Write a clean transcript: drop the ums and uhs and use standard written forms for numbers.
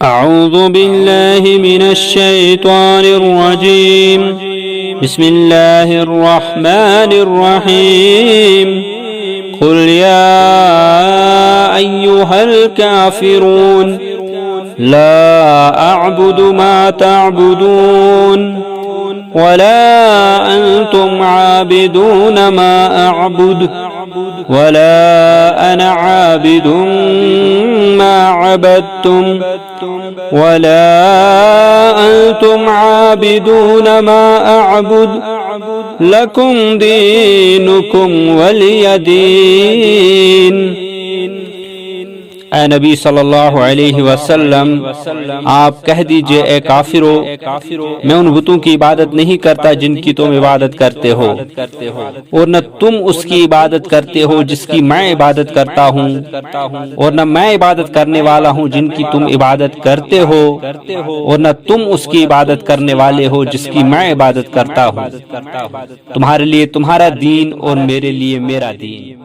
अऊज़ु बिल्लाहि मिनश्शैतानिर्रजीम। बिस्मिल्लाहिर्रहमानिर्रहीम। कुल या अय्युहल काफिरून ला अअबुदु मा तअबुदून वला अंतुम आबिदून मा अअबुदु वला अना आबिदुम मा अबदतुम वला अंतुम आबिदून मा अअबुद लकुम दीनुकुम वलिय दीन। ऐ नबी सल्लल्लाहु अलैहि वसल्लम, आप कह दीजिए, ए काफिरो, मैं उन बुतों की इबादत नहीं करता जिनकी तुम इबादत करते हो, और न तुम उसकी इबादत करते हो जिसकी मैं इबादत करता हूँ, और न मैं इबादत करने वाला हूँ जिनकी तुम इबादत करते हो, और न तुम उसकी इबादत करने वाले हो जिसकी मैं इबादत करता हूँ। तुम्हारे लिए तुम्हारा दीन और मेरे लिए मेरा दीन।